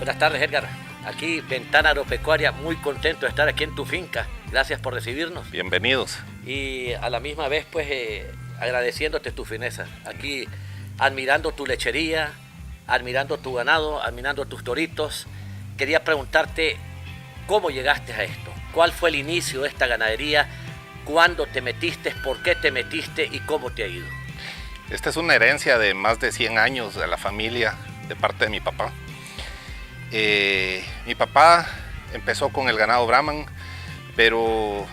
Buenas tardes, Edgar. Aquí, Ventana Agropecuaria, muy contento de estar aquí en tu finca. Gracias por recibirnos. Bienvenidos. Y a la misma vez, pues, agradeciéndote tu fineza. Aquí, admirando tu lechería, admirando tu ganado, admirando tus toritos. Quería preguntarte, ¿cómo llegaste a esto? ¿Cuál fue el inicio de esta ganadería? ¿Cuándo te metiste? ¿Por qué te metiste? ¿Y cómo te ha ido? Esta es una herencia de más de 100 años de la familia, de parte de mi papá. Mi papá empezó con el ganado Brahman, pero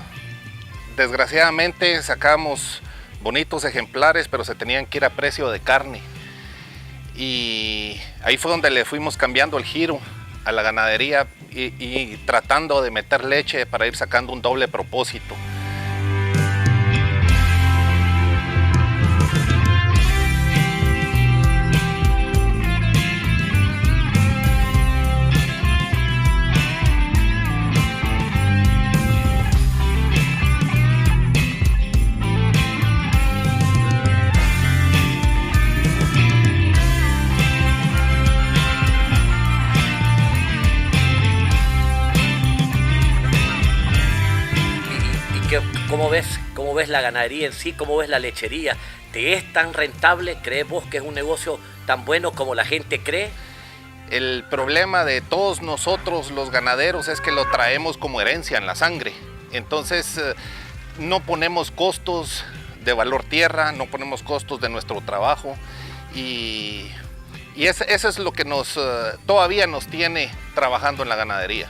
desgraciadamente sacábamos bonitos ejemplares, pero se tenían que ir a precio de carne. Y ahí fue donde le fuimos cambiando el giro a la ganadería y tratando de meter leche para ir sacando un doble propósito. ¿Cómo ves la ganadería en sí? ¿Cómo ves la lechería? ¿Te es tan rentable? ¿Crees vos que es un negocio tan bueno como la gente cree? El problema de todos nosotros los ganaderos es que lo traemos como herencia en la sangre. Entonces no ponemos costos de valor tierra, no ponemos costos de nuestro trabajo y eso es lo que todavía nos tiene trabajando en la ganadería.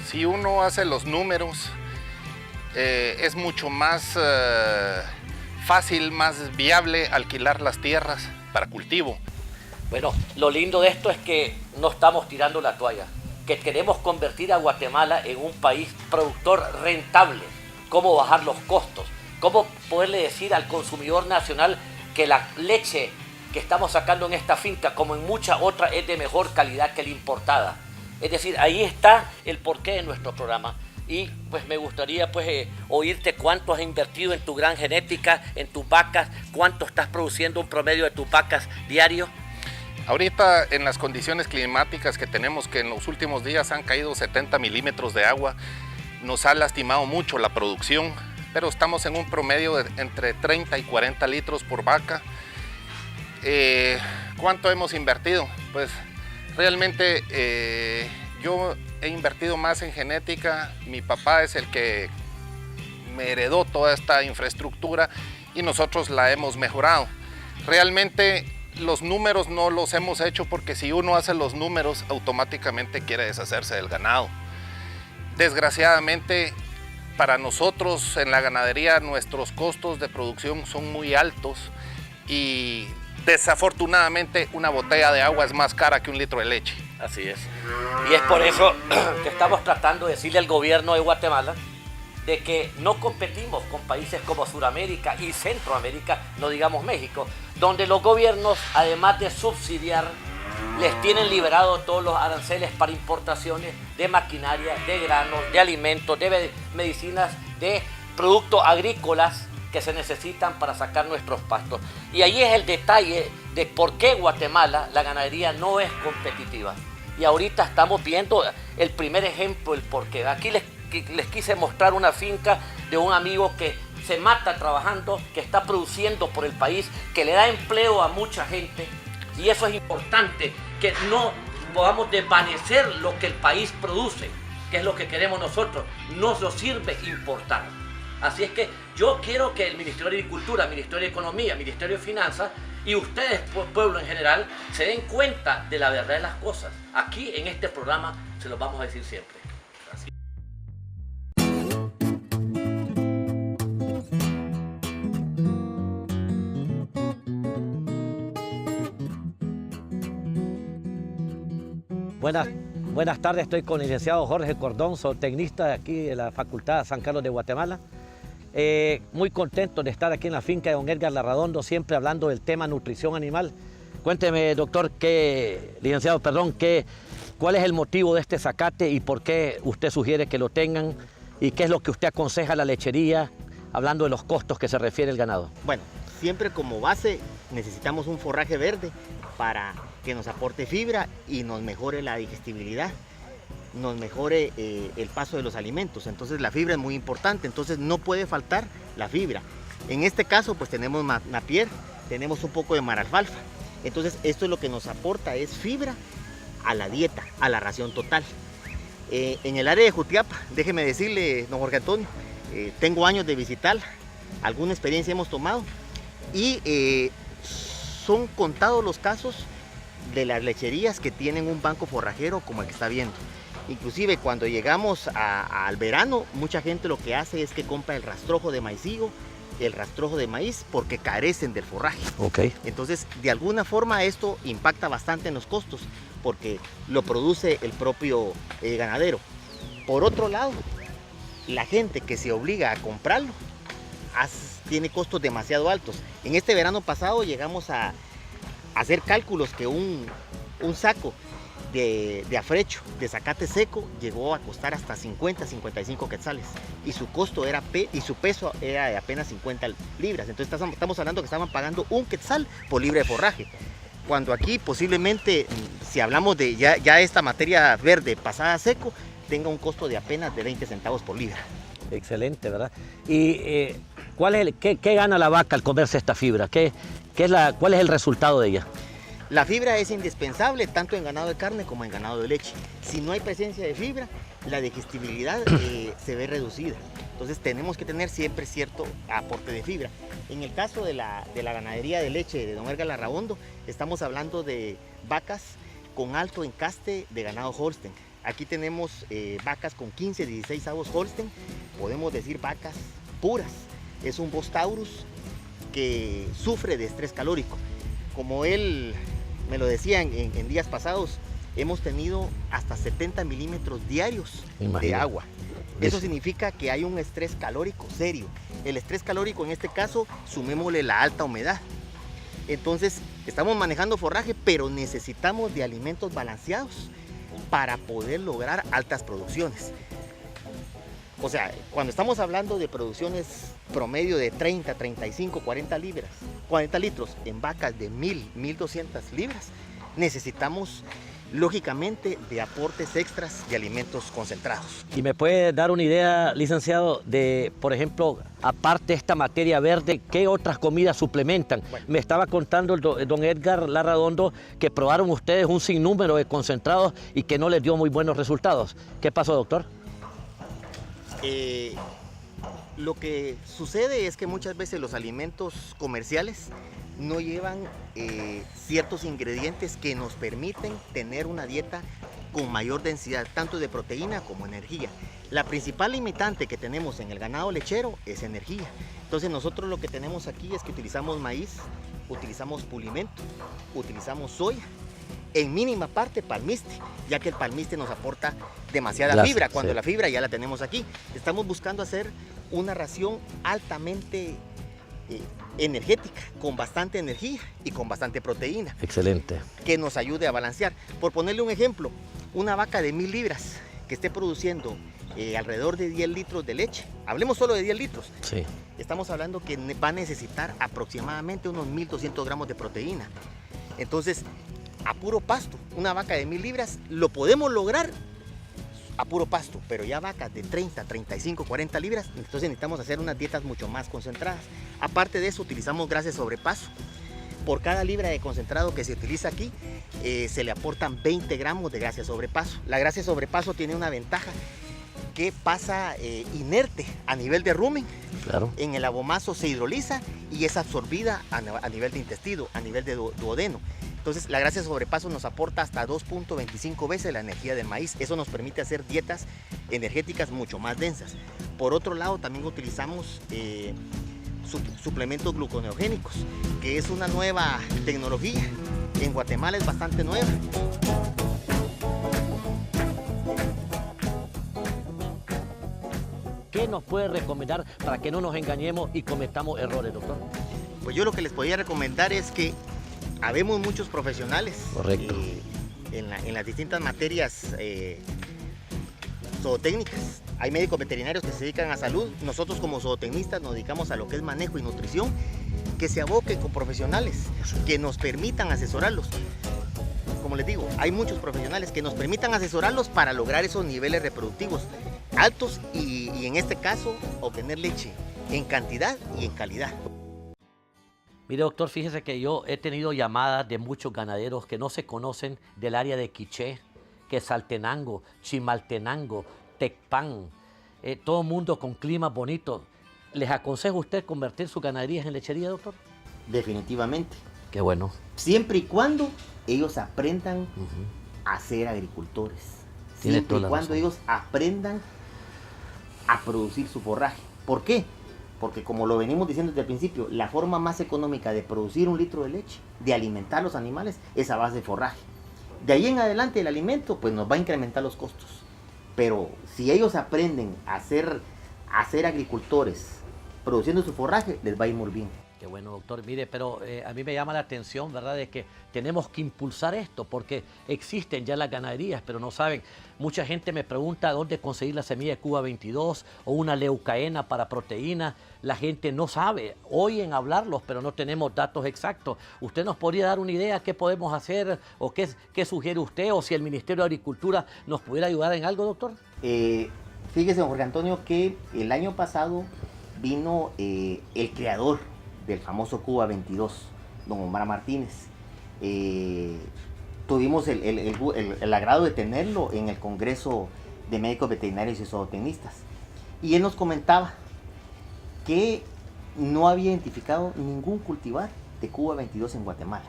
Si uno hace los números, es mucho más fácil, más viable alquilar las tierras para cultivo. Bueno, lo lindo de esto es que no estamos tirando la toalla, que queremos convertir a Guatemala en un país productor rentable. Cómo bajar los costos, cómo poderle decir al consumidor nacional que la leche que estamos sacando en esta finca, como en muchas otras, es de mejor calidad que la importada. Es decir, ahí está el porqué de nuestro programa. Y pues me gustaría oírte cuánto has invertido en tu gran genética, en tus vacas, cuánto estás produciendo un promedio de tus vacas diario. Ahorita en las condiciones climáticas que tenemos, que en los últimos días han caído 70 milímetros de agua, nos ha lastimado mucho la producción, pero estamos en un promedio de entre 30 y 40 litros por vaca. ¿Cuánto hemos invertido? Pues realmente yo he invertido más en genética. Mi papá es el que me heredó toda esta infraestructura y nosotros la hemos mejorado. Realmente los números no los hemos hecho porque si uno hace los números automáticamente quiere deshacerse del ganado. Desgraciadamente para nosotros en la ganadería nuestros costos de producción son muy altos y desafortunadamente una botella de agua es más cara que un litro de leche. Así es. Y es por eso que estamos tratando de decirle al gobierno de Guatemala de que no competimos con países como Sudamérica y Centroamérica, no digamos México, donde los gobiernos, además de subsidiar, les tienen liberado todos los aranceles para importaciones de maquinaria, de granos, de alimentos, de medicinas, de productos agrícolas que se necesitan para sacar nuestros pastos. Y ahí es el detalle de por qué Guatemala, la ganadería no es competitiva. Y ahorita estamos viendo el primer ejemplo, el porqué. Aquí les quise mostrar una finca de un amigo que se mata trabajando, que está produciendo por el país, que le da empleo a mucha gente. Y eso es importante, que no podamos desvanecer lo que el país produce, que es lo que queremos nosotros. No nos sirve importar. Así es que yo quiero que el Ministerio de Agricultura, Ministerio de Economía, Ministerio de Finanzas y ustedes, pueblo en general, se den cuenta de la verdad de las cosas. Aquí en este programa se los vamos a decir siempre. Así. Buenas tardes, estoy con el licenciado Jorge Cordón, zootecnista de aquí de la Facultad San Carlos de Guatemala. Muy contento de estar aquí en la finca de don Edgar Larradondo, siempre hablando del tema nutrición animal. Cuénteme, doctor, ¿cuál es el motivo de este zacate y por qué usted sugiere que lo tengan? ¿Y qué es lo que usted aconseja a la lechería, hablando de los costos que se refiere el ganado? Bueno, siempre como base necesitamos un forraje verde para que nos aporte fibra y nos mejore la digestibilidad, nos mejore el paso de los alimentos. Entonces la fibra es muy importante, entonces no puede faltar la fibra. En este caso pues tenemos napier, tenemos un poco de maralfalfa. Entonces esto es lo que nos aporta, es fibra a la dieta, a la ración total. En el área de Jutiapa, déjeme decirle, don Jorge Antonio, tengo años de visitarla, alguna experiencia hemos tomado y son contados los casos de las lecherías que tienen un banco forrajero como el que está viendo. Inclusive cuando llegamos al verano, mucha gente lo que hace es que compra el rastrojo de maicillo, el rastrojo de maíz, porque carecen del forraje. Okay. Entonces, de alguna forma esto impacta bastante en los costos, porque lo produce el propio ganadero. Por otro lado, la gente que se obliga a comprarlo tiene costos demasiado altos. En este verano pasado llegamos a hacer cálculos que un saco de afrecho, de zacate seco, llegó a costar hasta 50, 55 quetzales. Y su costo y su peso era de apenas 50 libras. Entonces estamos hablando que estaban pagando 1 quetzal por libra de forraje. Cuando aquí posiblemente, si hablamos de ya esta materia verde pasada a seco, tenga un costo de apenas de 20 centavos por libra. Excelente, ¿verdad? ¿Y qué gana la vaca al comerse esta fibra? ¿Cuál es el resultado de ella? La fibra es indispensable tanto en ganado de carne como en ganado de leche. Si no hay presencia de fibra, la digestibilidad se ve reducida. Entonces tenemos que tener siempre cierto aporte de fibra. En el caso de la ganadería de leche de don Edgar Larrabondo, estamos hablando de vacas con alto encaste de ganado Holstein. Aquí tenemos vacas con 15, 16 avos Holstein, podemos decir vacas puras. Es un Bos Taurus que sufre de estrés calórico. Como él me lo decía en días pasados, hemos tenido hasta 70 milímetros diarios de agua. Eso significa que hay un estrés calórico serio. El estrés calórico en este caso, sumémosle la alta humedad. Entonces, estamos manejando forraje, pero necesitamos de alimentos balanceados para poder lograr altas producciones. O sea, cuando estamos hablando de producciones promedio de 30, 35, 40 litros en vacas de 1000, 1200 libras, necesitamos lógicamente de aportes extras de alimentos concentrados. ¿Y me puede dar una idea, licenciado, de, por ejemplo, aparte de esta materia verde, qué otras comidas suplementan? Bueno. Me estaba contando el don Edgar Larrabondo que probaron ustedes un sinnúmero de concentrados y que no les dio muy buenos resultados. ¿Qué pasó, doctor? Lo que sucede es que muchas veces los alimentos comerciales no llevan ciertos ingredientes que nos permiten tener una dieta con mayor densidad, tanto de proteína como energía. La principal limitante que tenemos en el ganado lechero es energía. Entonces nosotros lo que tenemos aquí es que utilizamos maíz, utilizamos pulimento, utilizamos soya, en mínima parte palmiste, ya que el palmiste nos aporta demasiada fibra, cuando la fibra ya la tenemos aquí. Estamos buscando hacer una ración altamente energética, con bastante energía y con bastante proteína. Excelente. Que nos ayude a balancear. Por ponerle un ejemplo, una vaca de 1000 libras que esté produciendo alrededor de 10 litros de leche, hablemos solo de 10 litros, sí. Estamos hablando que va a necesitar aproximadamente unos 1200 gramos de proteína. Entonces, a puro pasto, una vaca de 1000 libras lo podemos lograr a puro pasto, pero ya vacas de 30, 35, 40 libras, entonces necesitamos hacer unas dietas mucho más concentradas. Aparte de eso, utilizamos grasa de sobrepaso. Por cada libra de concentrado que se utiliza aquí, se le aportan 20 gramos de grasa de sobrepaso. La grasa de sobrepaso tiene una ventaja que pasa inerte a nivel de rumen. Claro. En el abomazo se hidroliza y es absorbida a nivel de intestino, a nivel de duodeno. Entonces la grasa de sobrepaso nos aporta hasta 2.25 veces la energía del maíz. Eso nos permite hacer dietas energéticas mucho más densas. Por otro lado, también utilizamos suplementos gluconeogénicos, que es una nueva tecnología. En Guatemala es bastante nueva. ¿Qué nos puede recomendar para que no nos engañemos y cometamos errores, doctor? Pues yo lo que les podría recomendar es que habemos muchos profesionales en las distintas materias zootécnicas. Hay médicos veterinarios que se dedican a salud. Nosotros como zootecnistas nos dedicamos a lo que es manejo y nutrición, que se aboquen con profesionales que nos permitan asesorarlos. como les digo, hay muchos profesionales que nos permitan asesorarlos para lograr esos niveles reproductivos altos y en este caso obtener leche en cantidad y en calidad. Mire, doctor, fíjese que yo he tenido llamadas de muchos ganaderos que no se conocen del área de Quiché, Quetzaltenango, Chimaltenango, Tecpan, todo mundo con climas bonitos. ¿Les aconseja usted convertir sus ganaderías en lechería, doctor? Definitivamente. Qué bueno. Siempre y cuando ellos aprendan a ser agricultores. Tiene Siempre y toda la cuando razón. ellos aprendan a producir su forraje. ¿Por qué? Porque como lo venimos diciendo desde el principio, la forma más económica de producir un litro de leche, de alimentar los animales, es a base de forraje. De ahí en adelante el alimento pues nos va a incrementar los costos. Pero si ellos aprenden a ser agricultores produciendo su forraje, les va a ir muy bien. Qué bueno, doctor. Mire, pero a mí me llama la atención, ¿verdad?, de que tenemos que impulsar esto, porque existen ya las ganaderías, pero no saben. Mucha gente me pregunta dónde conseguir la semilla de Cuba 22 o una leucaena para proteína. La gente no sabe, oyen hablarlos, pero no tenemos datos exactos. ¿Usted nos podría dar una idea qué podemos hacer o qué sugiere usted, o si el Ministerio de Agricultura nos pudiera ayudar en algo, doctor? Fíjese, don Jorge Antonio, que el año pasado vino el creador del famoso Cuba 22, don Omar Martínez. Tuvimos el agrado de tenerlo en el Congreso de Médicos Veterinarios y Zootecnistas. Y él nos comentaba que no había identificado ningún cultivar de Cuba 22 en Guatemala.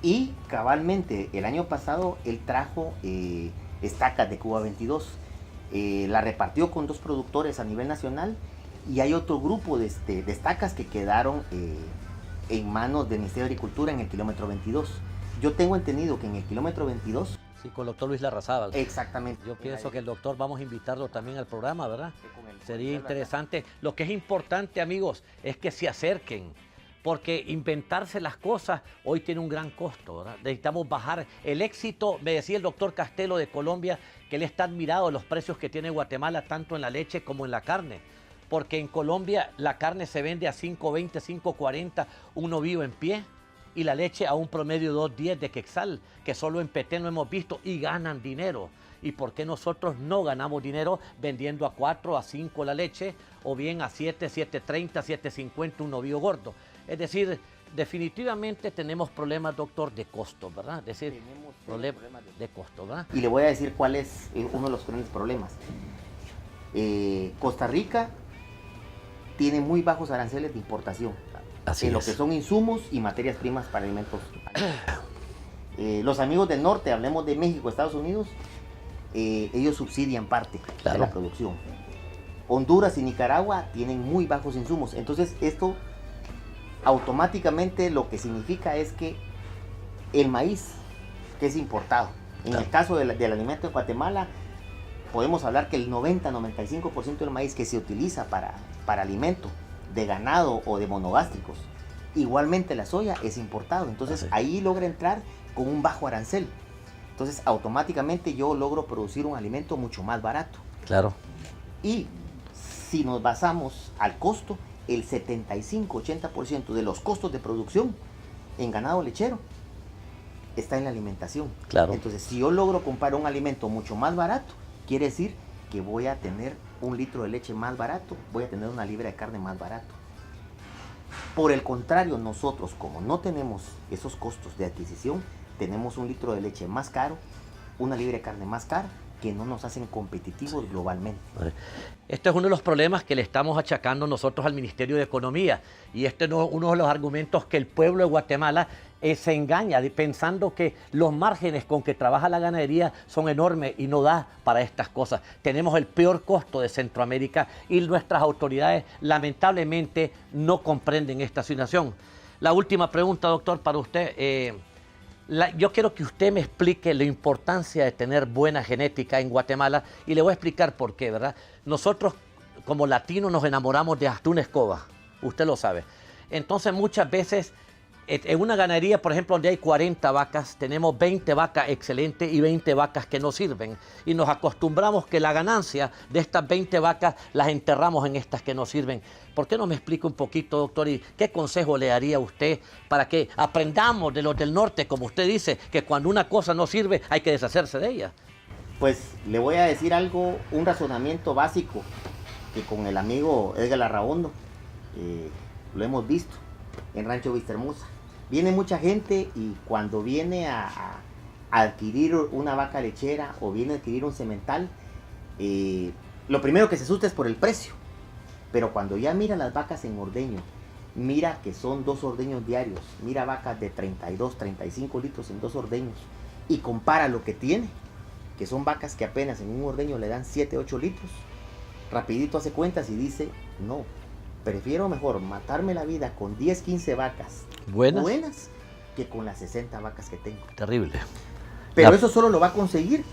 Y cabalmente el año pasado él trajo estacas de Cuba 22. La repartió con 2 productores a nivel nacional. Y hay otro grupo de estacas que quedaron en manos del Ministerio de Agricultura en el kilómetro 22. Yo tengo entendido que en el kilómetro 22... Sí, con el doctor Luis Larrazábal. Exactamente. Yo pienso que el doctor vamos a invitarlo también al programa, ¿verdad? Sería con él, interesante. Lo que es importante, amigos, es que se acerquen, porque inventarse las cosas hoy tiene un gran costo, ¿verdad? Necesitamos bajar el éxito. Me decía el doctor Castelo de Colombia que él está admirado de los precios que tiene Guatemala, tanto en la leche como en la carne. Porque en Colombia la carne se vende a $5.20, $5.40, uno vivo en pie, y la leche a un promedio de $2.10 de quetzal, que solo en Petén lo hemos visto, y ganan dinero. ¿Y por qué nosotros no ganamos dinero vendiendo a 4, a 5 la leche, o bien a 7, 7.30, 7.50 un novillo gordo? Es decir, definitivamente tenemos problemas, doctor, de costo, ¿verdad? Es decir, problemas de costo, ¿verdad? Y le voy a decir cuál es uno de los grandes problemas. Costa Rica tiene muy bajos aranceles de importación Así en lo es. que son insumos y materias primas para alimentos. Los amigos del norte, hablemos de México, Estados Unidos, ellos subsidian parte de la producción. Honduras y Nicaragua tienen muy bajos insumos. Entonces esto automáticamente lo que significa es que el maíz, que es importado, en el caso del alimento de Guatemala, podemos hablar que el 90-95% del maíz que se utiliza para alimento de ganado o de monogástricos, igualmente la soya es importado. Entonces ahí logra entrar con un bajo arancel. Entonces automáticamente yo logro producir un alimento mucho más barato. Claro. Y si nos basamos al costo, el 75-80% de los costos de producción en ganado lechero está en la alimentación. Claro. Entonces si yo logro comprar un alimento mucho más barato, quiere decir que voy a tener un litro de leche más barato, voy a tener una libra de carne más barato. Por el contrario, nosotros, como no tenemos esos costos de adquisición, tenemos un litro de leche más caro, una libra de carne más cara, que no nos hacen competitivos globalmente. Este es uno de los problemas que le estamos achacando nosotros al Ministerio de Economía, y este es uno de los argumentos que el pueblo de Guatemala se engaña pensando que los márgenes con que trabaja la ganadería son enormes y no da para estas cosas. Tenemos el peor costo de Centroamérica y nuestras autoridades lamentablemente no comprenden esta situación. La última pregunta, doctor, para usted. Yo quiero que usted me explique la importancia de tener buena genética en Guatemala, y le voy a explicar por qué, ¿verdad? Nosotros como latinos nos enamoramos de hasta una escoba, usted lo sabe. Entonces muchas veces En una ganadería, por ejemplo, donde hay 40 vacas, tenemos 20 vacas excelentes y 20 vacas que no sirven. Y nos acostumbramos que la ganancia de estas 20 vacas las enterramos en estas que no sirven. ¿Por qué no me explica un poquito, doctor, y qué consejo le daría a usted para que aprendamos de los del norte, como usted dice, que cuando una cosa no sirve hay que deshacerse de ella? Pues le voy a decir algo, un razonamiento básico que con el amigo Edgar Larraondo lo hemos visto en Rancho Vistahermosa. Viene mucha gente y cuando viene a adquirir una vaca lechera o viene a adquirir un semental, lo primero que se asusta es por el precio. Pero cuando ya mira las vacas en ordeño, mira que son 2 ordeños diarios, mira vacas de 32, 35 litros en 2 ordeños y compara lo que tiene, que son vacas que apenas en un ordeño le dan 7, 8 litros, rapidito hace cuentas y dice, no, prefiero mejor matarme la vida con 10, 15 vacas buenas que con las 60 vacas que tengo. Terrible. Pero eso solo lo va a conseguir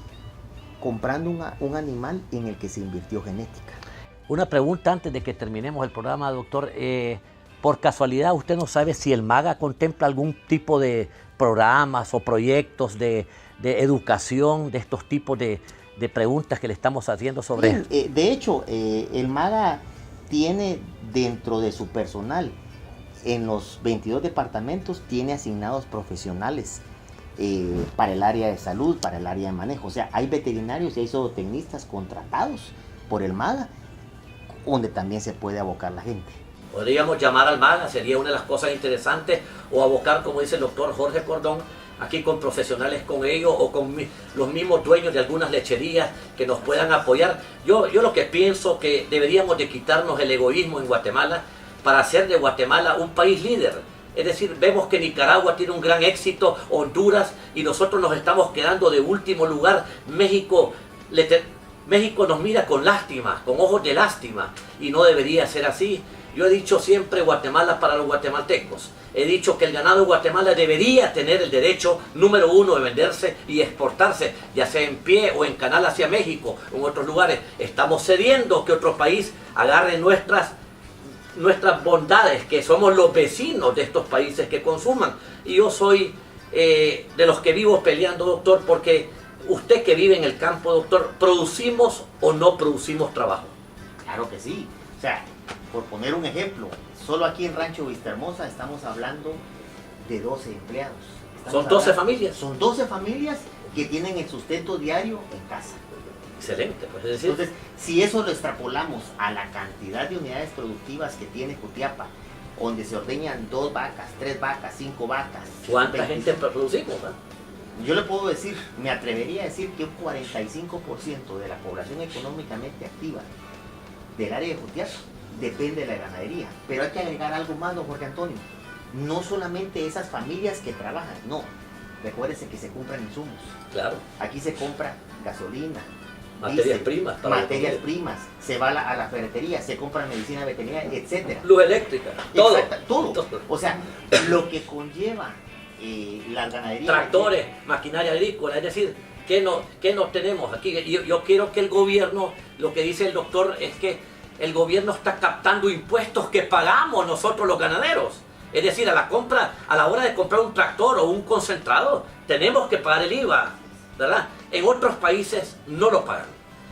comprando un animal en el que se invirtió genética. Una pregunta antes de que terminemos el programa, doctor. Por casualidad, ¿usted no sabe si el MAGA contempla algún tipo de programas o proyectos de educación de estos tipos de preguntas que le estamos haciendo sobre? De hecho, el MAGA tiene dentro de su personal, en los 22 departamentos, tiene asignados profesionales para el área de salud, para el área de manejo. O sea, hay veterinarios y hay zootecnistas contratados por el MAGA, donde también se puede abocar la gente. Podríamos llamar al MAGA, sería una de las cosas interesantes, o abocar, como dice el doctor Jorge Cordón, aquí con profesionales con ellos o con los mismos dueños de algunas lecherías que nos puedan apoyar. Yo lo que pienso que deberíamos de quitarnos el egoísmo en Guatemala para hacer de Guatemala un país líder. Es decir, vemos que Nicaragua tiene un gran éxito, Honduras, y nosotros nos estamos quedando de último lugar. México nos mira con lástima, con ojos de lástima, y no debería ser así. Yo he dicho siempre Guatemala para los guatemaltecos. He dicho que el ganado de Guatemala debería tener el derecho número 1 de venderse y exportarse, ya sea en pie o en canal hacia México o en otros lugares. Estamos cediendo que otro país agarre nuestras bondades, que somos los vecinos de estos países que consuman. Y yo soy de los que vivo peleando, doctor, porque usted que vive en el campo, doctor, ¿producimos o no producimos trabajo? Claro que sí. O sea, por poner un ejemplo, solo aquí en Rancho Vistahermosa estamos hablando de 12 empleados. ¿Son 12 familias? Son 12 familias que tienen el sustento diario en casa. Excelente, pues es decir. Entonces, si eso lo extrapolamos a la cantidad de unidades productivas que tiene Jutiapa, donde se ordeñan 2 vacas, 3 vacas, 5 vacas. ¿Cuánta gente producimos? Yo le puedo decir, me atrevería a decir que un 45% de la población económicamente activa del área de Jutiapa depende de la ganadería. Pero hay que agregar algo más, don Jorge Antonio. No solamente esas familias que trabajan, no. Recuérdese que se compran insumos. Claro. Aquí se compra gasolina, materias primas. Materias primas. Se va a la ferretería, se compra medicina veterinaria, etc. Luz eléctrica, todo. Exacto, todo. O sea, lo que conlleva la ganadería. Tractores, maquinaria agrícola, es decir, ¿qué no tenemos aquí? Yo quiero que el gobierno, lo que dice el doctor es que el gobierno está captando impuestos que pagamos nosotros los ganaderos. Es decir, a la hora de comprar un tractor o un concentrado, tenemos que pagar el IVA, ¿verdad? En otros países no lo pagan.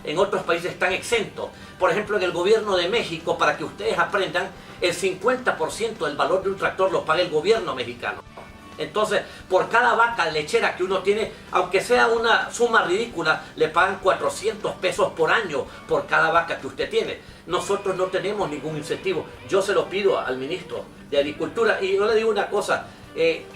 En otros países están exentos. Por ejemplo, en el gobierno de México, para que ustedes aprendan, el 50% del valor de un tractor lo paga el gobierno mexicano. Entonces, por cada vaca lechera que uno tiene, aunque sea una suma ridícula, le pagan 400 pesos por año por cada vaca que usted tiene. Nosotros no tenemos ningún incentivo. Yo se lo pido al ministro de Agricultura. Y yo le digo una cosa,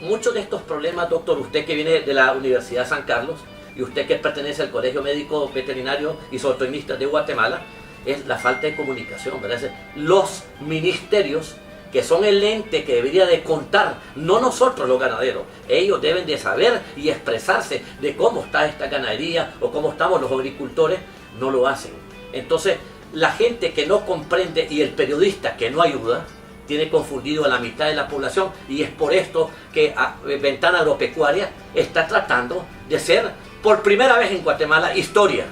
muchos de estos problemas, doctor, usted que viene de la Universidad San Carlos, y usted que pertenece al Colegio Médico Veterinario y Zootecnista de Guatemala, es la falta de comunicación, ¿verdad? Los ministerios, que son el ente que debería de contar, no nosotros los ganaderos, ellos deben de saber y expresarse de cómo está esta ganadería o cómo estamos los agricultores, no lo hacen. Entonces, la gente que no comprende y el periodista que no ayuda, tiene confundido a la mitad de la población, y es por esto que Ventana Agropecuaria está tratando de ser, por primera vez en Guatemala, historia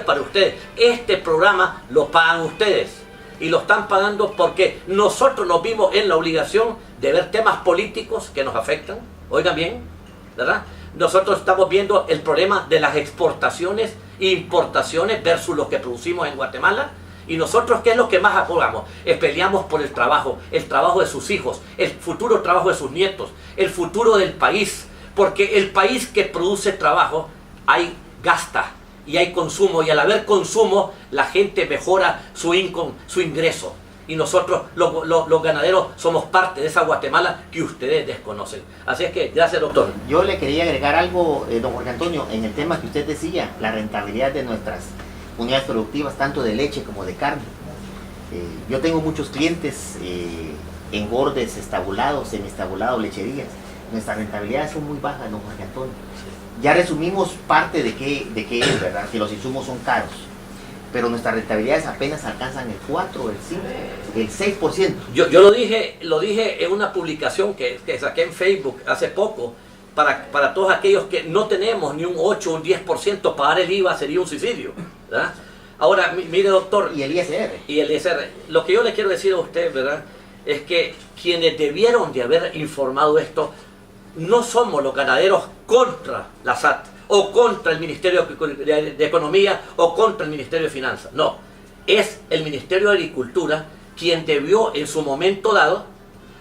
para ustedes. Este programa lo pagan ustedes. y lo están pagando porque nosotros nos vimos en la obligación de ver temas políticos que nos afectan. Oigan bien, ¿verdad? Nosotros estamos viendo el problema de las exportaciones e importaciones versus lo que producimos en Guatemala. Y nosotros, ¿qué es lo que más apoyamos? Peleamos por el trabajo de sus hijos, el futuro trabajo de sus nietos, el futuro del país. Porque el país que produce trabajo, hay gasta y hay consumo. Y al haber consumo, la gente mejora su income, su ingreso. Y nosotros, los ganaderos, somos parte de esa Guatemala que ustedes desconocen. Así es que, gracias, doctor. Yo le quería agregar algo, don Jorge Antonio, en el tema que usted decía, la rentabilidad de nuestras unidades productivas, tanto de leche como de carne. Yo tengo muchos clientes engordes, estabulados, semiestabulados, lecherías. Nuestras rentabilidades son muy bajas, don Jorge Antonio. Ya resumimos parte de qué es, ¿verdad? Que los insumos son caros. Pero nuestras rentabilidades apenas alcanzan el 4, el 5, el 6%. Yo lo dije en una publicación que saqué en Facebook hace poco, para todos aquellos que no tenemos ni un 8 o un 10%, pagar el IVA sería un suicidio, ¿verdad? Ahora, mire, doctor. Y el ISR. Y el ISR. Lo que yo le quiero decir a usted, ¿verdad?, es que quienes debieron de haber informado esto, no somos los ganaderos contra la SAT, o contra el Ministerio de Economía, o contra el Ministerio de Finanzas. No, es el Ministerio de Agricultura quien debió en su momento dado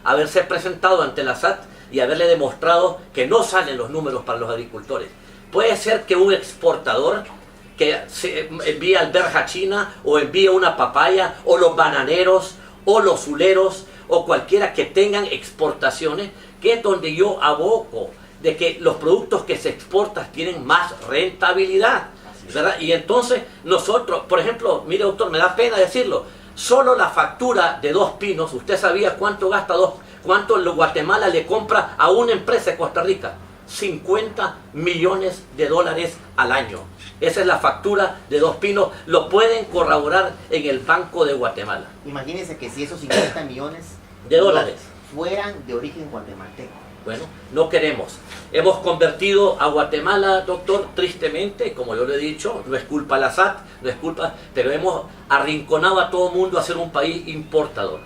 haberse presentado ante la SAT y haberle demostrado que no salen los números para los agricultores. Puede ser que un exportador que se envía alberja a China, o envía una papaya, o los bananeros, o los zuleros, o cualquiera que tengan exportaciones, que es donde yo aboco de que los productos que se exportan tienen más rentabilidad, ¿verdad? Y entonces nosotros, por ejemplo, mire, doctor, me da pena decirlo, solo la factura de 2 Pinos, ¿usted sabía cuánto cuánto Guatemala le compra a una empresa de Costa Rica? $50 millones al año. Esa es la factura de 2 Pinos, lo pueden corroborar en el Banco de Guatemala. Imagínense que si esos 50 millones de dólares fueran de origen guatemalteco. Bueno, no queremos. Hemos convertido a Guatemala, doctor, tristemente, como yo le he dicho, no es culpa de la SAT, no es culpa, pero hemos arrinconado a todo el mundo a ser un país importador.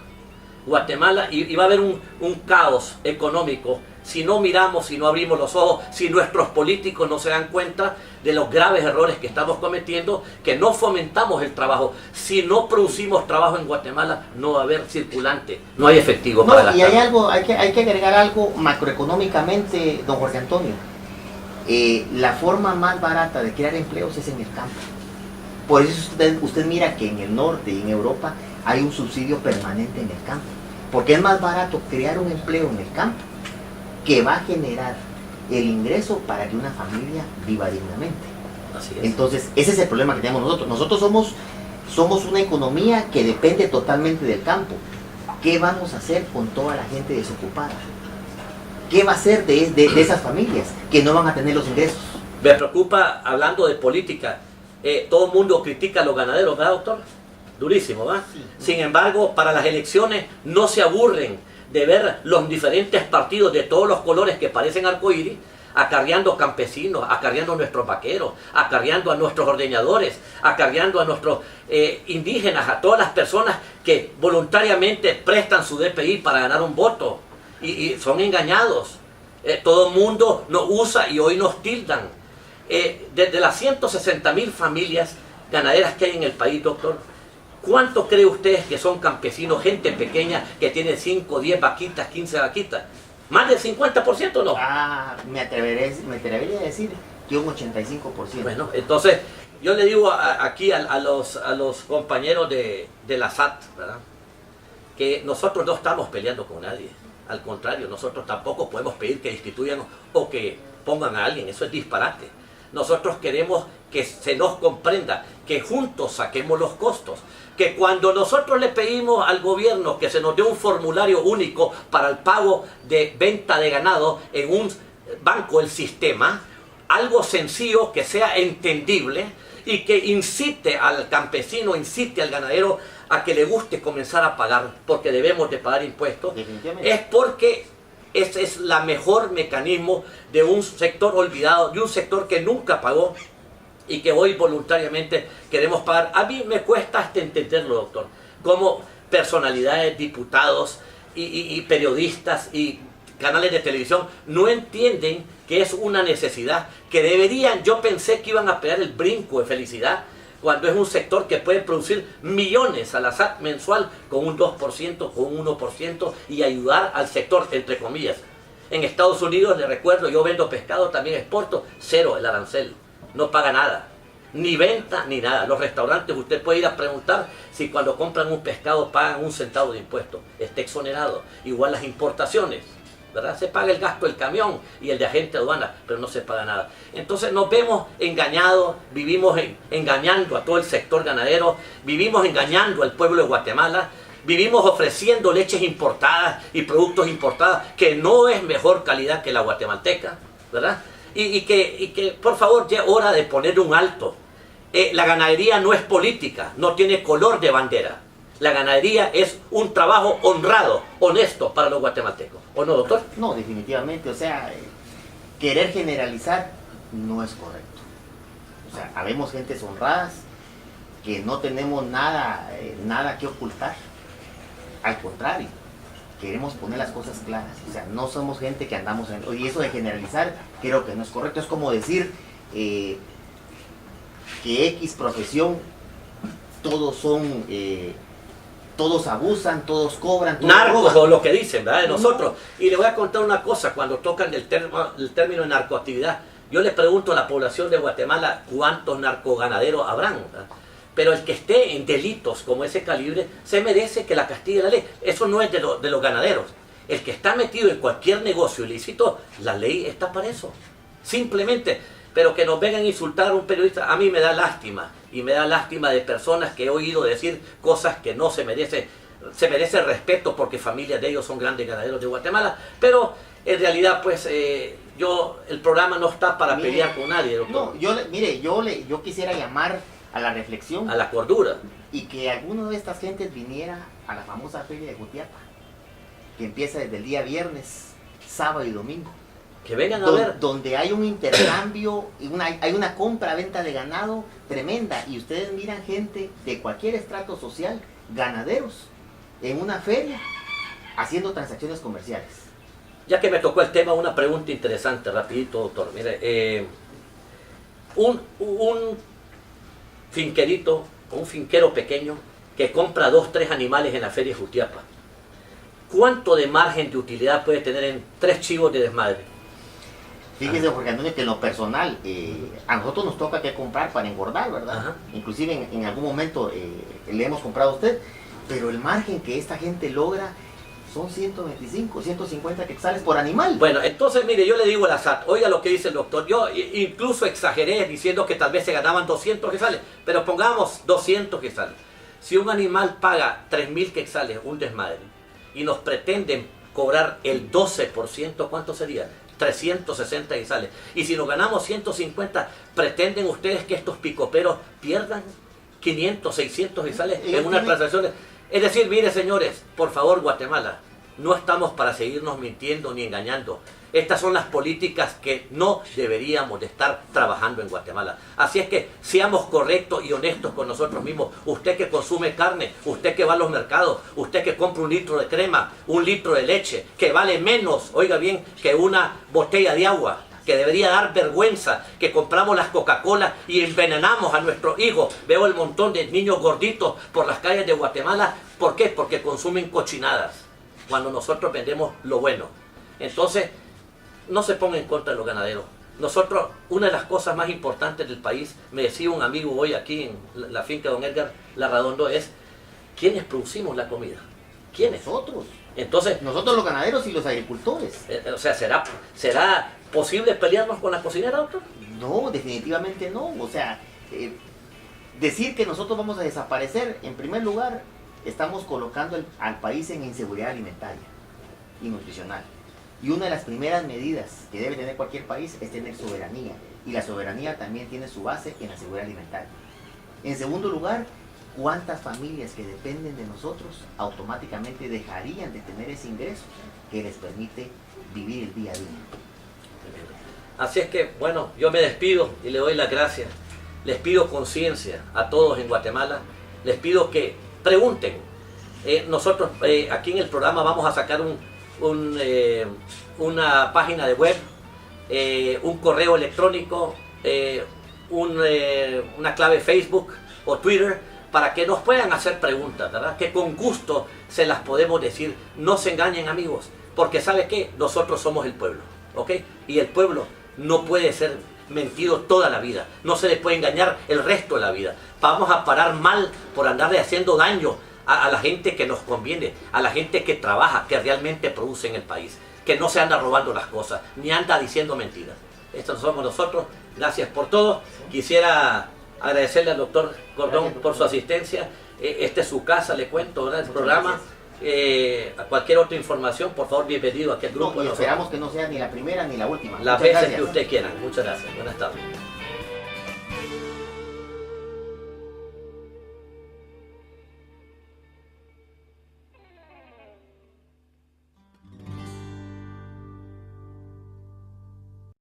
Guatemala, y va a haber un caos económico si no miramos, si no abrimos los ojos, si nuestros políticos no se dan cuenta de los graves errores que estamos cometiendo, que no fomentamos el trabajo. Si no producimos trabajo en Guatemala, no va a haber circulante, no hay efectivo para la y hay algo, hay que agregar algo macroeconómicamente, don Jorge Antonio. La forma más barata de crear empleos es en el campo. Por eso usted mira que en el norte y en Europa hay un subsidio permanente en el campo, porque es más barato crear un empleo en el campo que va a generar el ingreso para que una familia viva dignamente. Así es. Entonces, ese es el problema que tenemos nosotros. Nosotros somos una economía que depende totalmente del campo. ¿Qué vamos a hacer con toda la gente desocupada? ¿Qué va a hacer de esas familias que no van a tener los ingresos? Me preocupa, hablando de política, todo el mundo critica a los ganaderos, ¿verdad, doctor? Durísimo, ¿verdad? Sí. Sin embargo, para las elecciones no se aburren de ver los diferentes partidos de todos los colores que parecen arcoíris, acarreando campesinos, acarreando a nuestros vaqueros, acarreando a nuestros ordeñadores, acarreando a nuestros indígenas, a todas las personas que voluntariamente prestan su DPI para ganar un voto y son engañados. Todo el mundo nos usa y hoy nos tildan. De las 160.000 familias ganaderas que hay en el país, doctor, ¿cuánto cree usted que son campesinos, gente pequeña que tiene 5, 10 vaquitas, 15 vaquitas? ¿Más del 50% no? Me atrevería a decir que un 85%. Bueno, entonces yo le digo aquí a los compañeros de la SAT, ¿verdad?, que nosotros no estamos peleando con nadie. Al contrario, nosotros tampoco podemos pedir que instituyan o que pongan a alguien. Eso es disparate. Nosotros queremos que se nos comprenda, que juntos saquemos los costos, que cuando nosotros le pedimos al gobierno que se nos dé un formulario único para el pago de venta de ganado en un banco del sistema, algo sencillo, que sea entendible y que incite al campesino, incite al ganadero a que le guste comenzar a pagar, porque debemos de pagar impuestos, es porque ese es la mejor mecanismo de un sector olvidado, de un sector que nunca pagó y que hoy voluntariamente queremos pagar. A mí me cuesta hasta entenderlo, doctor, cómo personalidades, diputados y periodistas y canales de televisión no entienden que es una necesidad, que deberían, yo pensé que iban a pegar el brinco de felicidad, cuando es un sector que puede producir millones a la SAT mensual con un 2%, con un 1% y ayudar al sector, entre comillas. En Estados Unidos, les recuerdo, yo vendo pescado, también exporto, cero el arancel, no paga nada, ni venta ni nada. Los restaurantes, usted puede ir a preguntar si cuando compran un pescado pagan 1 centavo de impuesto, está exonerado. Igual las importaciones, ¿verdad? Se paga el gasto del camión y el de agente de aduana, pero no se paga nada. Entonces nos vemos engañados, vivimos engañando a todo el sector ganadero, vivimos engañando al pueblo de Guatemala, vivimos ofreciendo leches importadas y productos importados que no es mejor calidad que la guatemalteca, ¿verdad? Y que por favor ya es hora de poner un alto. La ganadería no es política, no tiene color de bandera. La ganadería es un trabajo honrado, honesto para los guatemaltecos. ¿O no, doctor? No, definitivamente. O sea, querer generalizar no es correcto. O sea, habemos gentes honradas que no tenemos nada que ocultar. Al contrario, queremos poner las cosas claras. O sea, no somos gente que andamos en... Y eso de generalizar creo que no es correcto. Es como decir que X profesión, todos son... todos abusan, todos cobran, todos narcos, roban. o lo que dicen, ¿verdad? De nosotros. Y le voy a contar una cosa, cuando tocan el término de narcoactividad, yo le pregunto a la población de Guatemala cuántos narcoganaderos habrán, ¿verdad? Pero el que esté en delitos como ese calibre, se merece que la castigue la ley. Eso no es de los ganaderos. El que está metido en cualquier negocio ilícito, la ley está para eso. Simplemente, pero que nos vengan a insultar a un periodista, a mí me da lástima. Y me da lástima de personas que he oído decir cosas que no se merece. Se merece respeto porque familias de ellos son grandes ganaderos de Guatemala. Pero en realidad, pues, el programa no está para pelear con nadie, doctor. No, yo quisiera llamar a la reflexión, a la cordura, y que alguno de estas gentes viniera a la famosa feria de Jutiapa, que empieza desde el día viernes, sábado y domingo, que vengan a ver, donde hay un intercambio, hay una compra-venta de ganado tremenda, y ustedes miran gente de cualquier estrato social, ganaderos, en una feria, haciendo transacciones comerciales. Ya que me tocó el tema, una pregunta interesante, rapidito, doctor. Mire, un finquerito, un finquero pequeño que compra 2, 3 animales en la feria de Jutiapa, ¿cuánto de margen de utilidad puede tener en 3 chivos de desmadre? Fíjese, Jorge Antonio, que en lo personal, a nosotros nos toca que comprar para engordar, ¿verdad? Ajá. Inclusive en algún momento le hemos comprado a usted, pero el margen que esta gente logra son 125, 150 quetzales por animal. Bueno, entonces mire, yo le digo a la SAT, oiga lo que dice el doctor, yo incluso exageré diciendo que tal vez se ganaban 200 quetzales, pero pongamos 200 quetzales. Si un animal paga 3.000 quetzales, un desmadre, y nos pretenden cobrar el 12%, ¿cuánto sería? 360 quetzales. Y si nos ganamos 150, ¿pretenden ustedes que estos picoperos pierdan 500, 600 quetzales en una transacción? Es decir, mire señores, por favor Guatemala, no estamos para seguirnos mintiendo ni engañando. Estas son las políticas que no deberíamos de estar trabajando en Guatemala. Así es que seamos correctos y honestos con nosotros mismos. Usted que consume carne, usted que va a los mercados, usted que compra 1 litro de crema, 1 litro de leche, que vale menos, oiga bien, que una botella de agua, que debería dar vergüenza, que compramos las Coca-Cola y envenenamos a nuestros hijos. Veo el montón de niños gorditos por las calles de Guatemala. ¿Por qué? Porque consumen cochinadas, cuando nosotros vendemos lo bueno. Entonces, no se ponga en contra de los ganaderos. Nosotros, una de las cosas más importantes del país, me decía un amigo hoy aquí en la finca de don Edgar Larradondo, es ¿quiénes producimos la comida? ¿Quiénes? Nosotros. Entonces, Nosotros los ganaderos y los agricultores. o sea, ¿será posible pelearnos con la cocinera, doctor? No, definitivamente no. O sea, decir que nosotros vamos a desaparecer, en primer lugar, estamos colocando al país en inseguridad alimentaria y nutricional. Y una de las primeras medidas que debe tener cualquier país es tener soberanía. Y la soberanía también tiene su base en la seguridad alimentaria. En segundo lugar, ¿cuántas familias que dependen de nosotros automáticamente dejarían de tener ese ingreso que les permite vivir el día a día? Así es que, bueno, yo me despido y le doy las gracias. Les pido conciencia a todos en Guatemala. Les pido que pregunten Nosotros aquí en el programa vamos a sacar una página de web, un correo electrónico, una clave Facebook o Twitter, para que nos puedan hacer preguntas, ¿verdad? Que con gusto se las podemos decir. No se engañen, amigos, porque ¿sabe qué? Nosotros somos el pueblo, ¿ok? Y el pueblo no puede ser mentido toda la vida, no se le puede engañar el resto de la vida. Vamos a parar mal por andarle haciendo daño a la gente que nos conviene, a la gente que trabaja, que realmente produce en el país, que no se anda robando las cosas, ni anda diciendo mentiras. Estos somos nosotros. Gracias por todo. Quisiera agradecerle al doctor Cordón por su asistencia. Esta es su casa, le cuento, ¿verdad? El programa. A cualquier otra información, por favor, bienvenido aquí al grupo. Y esperamos que no sea ni la primera ni la última. Las veces que usted quiera. Muchas gracias. Buenas tardes.